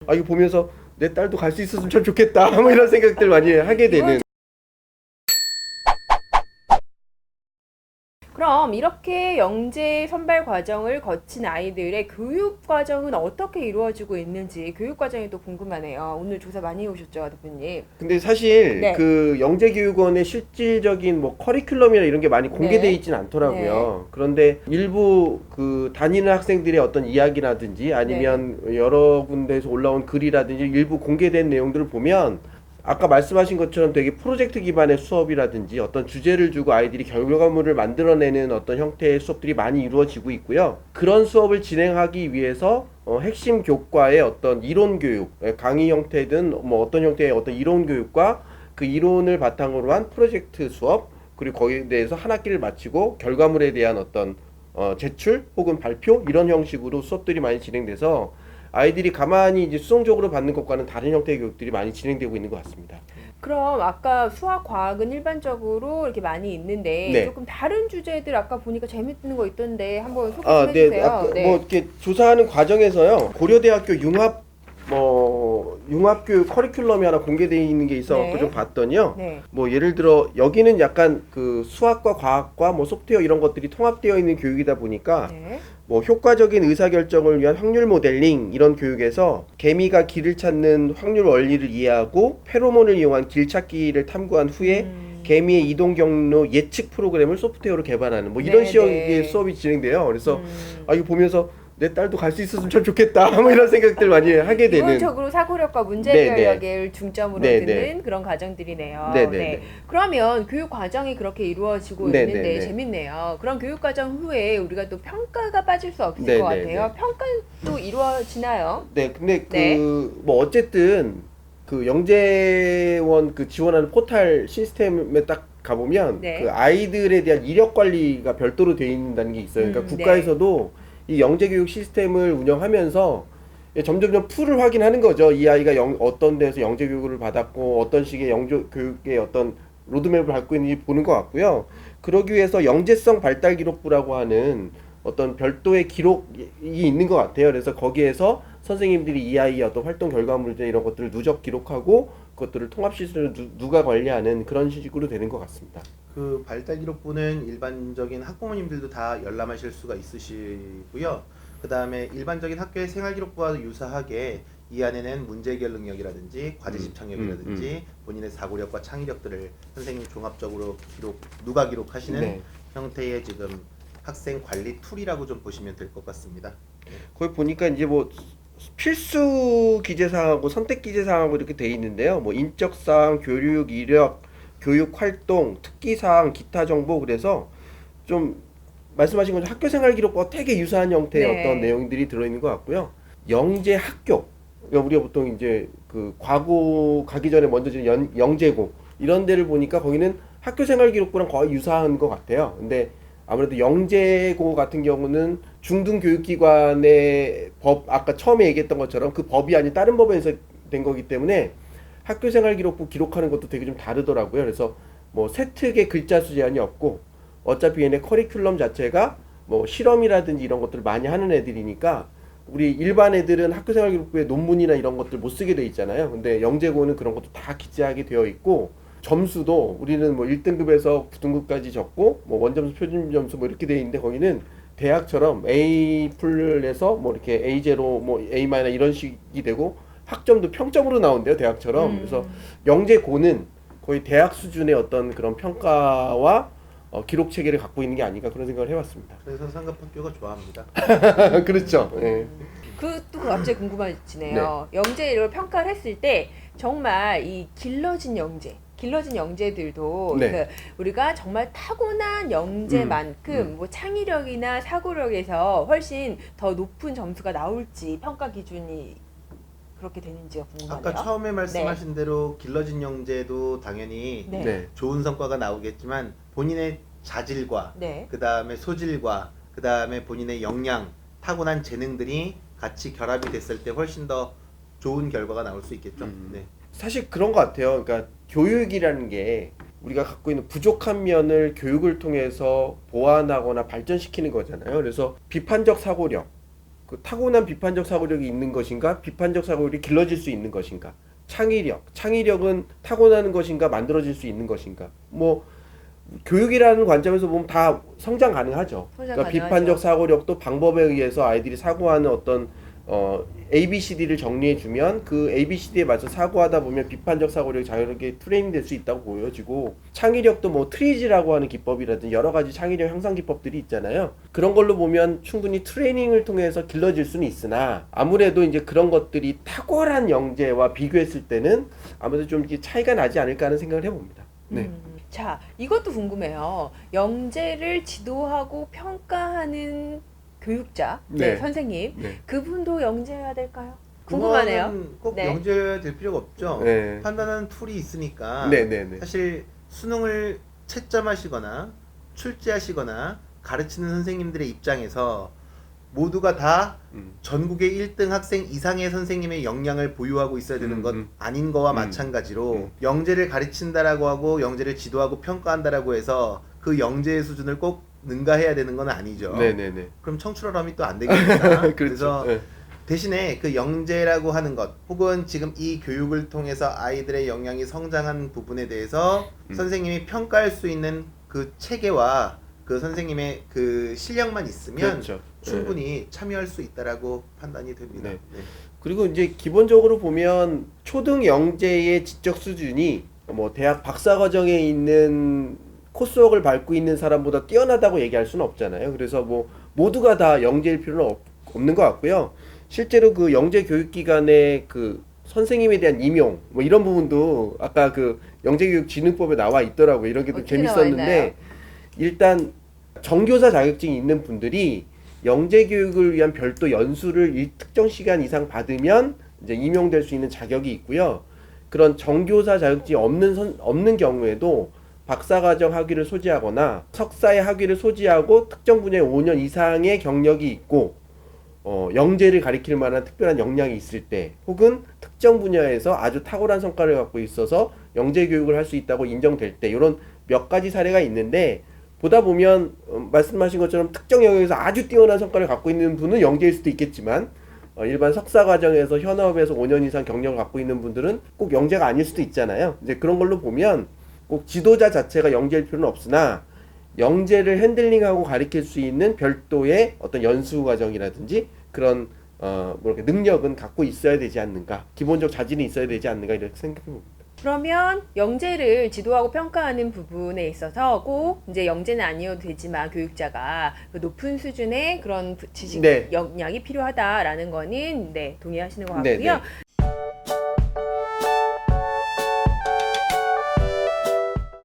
이거 보면서 내 딸도 갈 수 있었으면 참 좋겠다 뭐 이런 생각들 많이 하게 되는. 그럼 이렇게 영재 선발 과정을 거친 아이들의 교육 과정은 어떻게 이루어지고 있는지 교육 과정이 또 궁금하네요. 오늘 조사 많이 해오셨죠, 대표님? 근데 사실 네. 그 영재교육원의 실질적인 뭐 커리큘럼이나 이런 게 많이 공개되어 네. 있지는 않더라고요. 그런데 일부 그 다니는 학생들의 어떤 이야기라든지 아니면 여러 군데에서 올라온 글이라든지 일부 공개된 내용들을 보면 아까 말씀하신 것처럼 되게 프로젝트 기반의 수업이라든지 어떤 주제를 주고 아이들이 결과물을 만들어내는 어떤 형태의 수업들이 많이 이루어지고 있고요. 그런 수업을 진행하기 위해서 핵심 교과의 어떤 이론 교육, 강의 형태든 뭐 어떤 형태의 어떤 이론 교육과 그 이론을 바탕으로 한 프로젝트 수업, 그리고 거기에 대해서 한 학기를 마치고 결과물에 대한 어떤 제출 혹은 발표 이런 형식으로 수업들이 많이 진행돼서 아이들이 가만히 이제 수동적으로 받는 것과는 다른 형태의 교육들이 많이 진행되고 있는 것 같습니다. 그럼 아까 수학, 과학은 일반적으로 이렇게 많이 있는데 네. 조금 다른 주제들 아까 보니까 재밌는 거 있던데 한번 소개 좀 네. 해주세요. 아까 뭐 이렇게 조사하는 과정에서요. 고려대학교 융합교육 커리큘럼이 하나 공개되어 있는 게 있어서 네. 좀 봤더니요. 네. 뭐 예를 들어 여기는 약간 그 수학과 과학과 뭐 소프트웨어 이런 것들이 통합되어 있는 교육이다 보니까 네. 뭐 효과적인 의사결정을 위한 확률 모델링 이런 교육에서 개미가 길을 찾는 확률 원리를 이해하고 페로몬을 이용한 길 찾기를 탐구한 후에 개미의 이동 경로 예측 프로그램을 소프트웨어로 개발하는 뭐 이런 네, 식의 네. 수업이 진행돼요. 그래서 음. 이거 보면서 내 딸도 갈 수 있었으면 참 좋겠다 뭐 이런 생각들 많이 하게 되는. 기본적으로 사고력과 문제 네, 해결력을 중점으로 네, 두는 네. 그런 과정들이네요. 네, 네, 네. 그러면 교육 과정이 그렇게 이루어지고 네, 있는데 네, 네. 재밌네요. 그럼 교육 과정 후에 우리가 또 평가가 빠질 수 없을 네, 것 네, 같아요. 네. 평가도 이루어지나요? 네, 근데 네. 그 뭐 어쨌든 그 영재원 그 지원하는 포털 시스템에 딱 가보면 네. 그 아이들에 대한 이력 관리가 별도로 되어 있다는 게 있어요. 그러니까 네. 국가에서도 이 영재교육 시스템을 운영하면서 점점점 풀을 확인하는 거죠. 이 아이가 어떤 데서 영재교육을 받았고 어떤 식의 영재교육의 어떤 로드맵을 밟고 있는지 보는 것 같고요. 그러기 위해서 영재성 발달 기록부라고 하는 어떤 별도의 기록이 있는 것 같아요. 그래서 거기에서 선생님들이 이 아이의 어떤 활동 결과물들 이런 것들을 누적 기록하고 그것들을 통합 시스템을 누가 관리하는 그런 식으로 되는 것 같습니다. 그 발달 기록부는 일반적인 학부모님들도 다 열람하실 수가 있으시고요. 그 다음에 일반적인 학교의 생활 기록부와 유사하게 이 안에는 문제 해결 능력이라든지 과제 집착력이라든지 본인의 사고력과 창의력들을 선생님 종합적으로 누가 기록하시는 네. 형태의 지금 학생 관리 툴이라고 좀 보시면 될 것 같습니다. 거기 보니까 이제 뭐 필수 기재사항하고 선택 기재사항하고 이렇게 돼 있는데요. 뭐 인적사항, 교육 이력, 교육 활동, 특기사항, 기타 정보 그래서 좀 말씀하신 것처럼 학교생활 기록과 되게 유사한 형태의 네. 어떤 내용들이 들어있는 것 같고요. 영재 학교, 그러니까 우리가 보통 이제 그 과고 가기 전에 먼저 영재고 이런 데를 보니까 거기는 학교생활 기록부랑 거의 유사한 것 같아요. 근데 아무래도 영재고 같은 경우는 중등교육기관의 법, 아까 처음에 얘기했던 것처럼 그 법이 아닌 다른 법에서 된 거기 때문에 학교생활기록부 기록하는 것도 되게 좀 다르더라고요. 그래서 뭐 세특의 글자 수 제한이 없고 어차피 얘네 커리큘럼 자체가 뭐 실험이라든지 이런 것들을 많이 하는 애들이니까 우리 일반 애들은 학교생활기록부에 논문이나 이런 것들 못 쓰게 돼 있잖아요. 근데 영재고는 그런 것도 다 기재하게 되어 있고 점수도 우리는 뭐 1등급에서 9등급까지 적고 뭐 원점수 표준 점수 뭐 이렇게 돼 있는데 거기는 대학처럼 A 풀에서 뭐 이렇게 A0 뭐 A 마이너 이런 식이 되고 학점도 평점으로 나온대요 대학처럼. 그래서 영재고는 거의 대학 수준의 어떤 그런 평가와 기록 체계를 갖고 있는 게 아닌가 그런 생각을 해봤습니다. 그래서 상급학교가 좋아합니다. 그렇죠. 네. 그것도 갑자기 궁금해지네요. 영재를 평가를 했을 때 정말 이 길러진 영재들도 네. 그 우리가 정말 타고난 영재만큼 뭐 창의력이나 사고력에서 훨씬 더 높은 점수가 나올지 평가 기준이 그렇게 되는지가 궁금하네요. 아까 처음에 말씀하신 대로 길러진 영재도 당연히 네. 네. 좋은 성과가 나오겠지만 본인의 자질과 네. 그 다음에 소질과 그 다음에 본인의 역량, 타고난 재능들이 같이 결합이 됐을 때 훨씬 더 좋은 결과가 나올 수 있겠죠. 네. 사실 그런 것 같아요. 그러니까 교육이라는 게 우리가 갖고 있는 부족한 면을 교육을 통해서 보완하거나 발전시키는 거잖아요. 그래서 비판적 사고력 그 타고난 비판적 사고력이 있는 것인가, 비판적 사고력이 길러질 수 있는 것인가, 창의력은 타고나는 것인가, 만들어질 수 있는 것인가. 뭐 교육이라는 관점에서 보면 다 성장 가능하죠. 성장 그러니까 가능하죠. 비판적 사고력도 방법에 의해서 아이들이 사고하는 어떤 ABCD를 정리해 주면 그 ABCD에 맞춰 사고하다 보면 비판적 사고력이 자유롭게 트레이닝 될 수 있다고 보여지고, 창의력도 뭐 트리지라고 하는 기법이라든지 여러 가지 창의력 향상 기법들이 있잖아요. 그런 걸로 보면 충분히 트레이닝을 통해서 길러질 수는 있으나, 아무래도 이제 그런 것들이 탁월한 영재와 비교했을 때는 아무래도 좀 이게 차이가 나지 않을까 하는 생각을 해봅니다. 네. 자, 이것도 궁금해요. 영재를 지도하고 평가하는 교육자, 네. 선생님, 네. 그분도 영재해야 될까요? 궁금하네요. 그거는 꼭 네. 영재해야 될 필요가 없죠. 네. 판단하는 툴이 있으니까. 네네네. 사실 수능을 채점하시거나 출제하시거나 가르치는 선생님들의 입장에서 모두가 다 전국의 1등 학생 이상의 선생님의 역량을 보유하고 있어야 되는 것 아닌 거와 마찬가지로 영재를 가르친다라고 하고 영재를 지도하고 평가한다라고 해서 그 영재의 수준을 꼭 능가해야 되는 건 아니죠. 네네네. 그럼 청출어람이 또 안 되겠습니다. 그렇죠. 그래서 네. 대신에 그 영재라고 하는 것 혹은 지금 이 교육을 통해서 아이들의 역량이 성장한 부분에 대해서 선생님이 평가할 수 있는 그 체계와 그 선생님의 그 실력만 있으면 그렇죠. 충분히 참여할 수 있다라고 판단이 됩니다. 네. 네. 그리고 이제 기본적으로 보면 초등 영재의 지적 수준이 뭐 대학 박사 과정에 있는 코스웍을 밟고 있는 사람보다 뛰어나다고 얘기할 수는 없잖아요. 그래서 뭐 모두가 다 영재일 필요는 없는 것 같고요. 실제로 그 영재 교육기관의 그 선생님에 대한 임용 뭐 이런 부분도 아까 그 영재교육진흥법에 나와 있더라고요. 이런 게 또 어떻게 나와 있나요? 재밌었는데, 일단 정교사 자격증이 있는 분들이 영재 교육을 위한 별도 연수를 특정 시간 이상 받으면 이제 임용될 수 있는 자격이 있고요. 그런 정교사 자격증이 없는 경우에도 박사과정 학위를 소지하거나 석사의 학위를 소지하고 특정 분야에 5년 이상의 경력이 있고 영재를 가리킬 만한 특별한 역량이 있을 때, 혹은 특정 분야에서 아주 탁월한 성과를 갖고 있어서 영재 교육을 할 수 있다고 인정될 때, 이런 몇 가지 사례가 있는데, 보다 보면 말씀하신 것처럼 특정 영역에서 아주 뛰어난 성과를 갖고 있는 분은 영재일 수도 있겠지만, 일반 석사 과정에서 현업에서 5년 이상 경력을 갖고 있는 분들은 꼭 영재가 아닐 수도 있잖아요. 이제 그런 걸로 보면 꼭 지도자 자체가 영재일 필요는 없으나 영재를 핸들링하고 가리킬 수 있는 별도의 어떤 연수 과정이라든지 그런 뭐 이렇게 능력은 갖고 있어야 되지 않는가, 기본적 자질이 있어야 되지 않는가, 이렇게 생각해 봅니다. 그러면 영재를 지도하고 평가하는 부분에 있어서 꼭 이제 영재는 아니어도 되지만 교육자가 그 높은 수준의 그런 지식 네. 역량이 필요하다라는 거는 네, 동의하시는 것 네, 같고요. 네.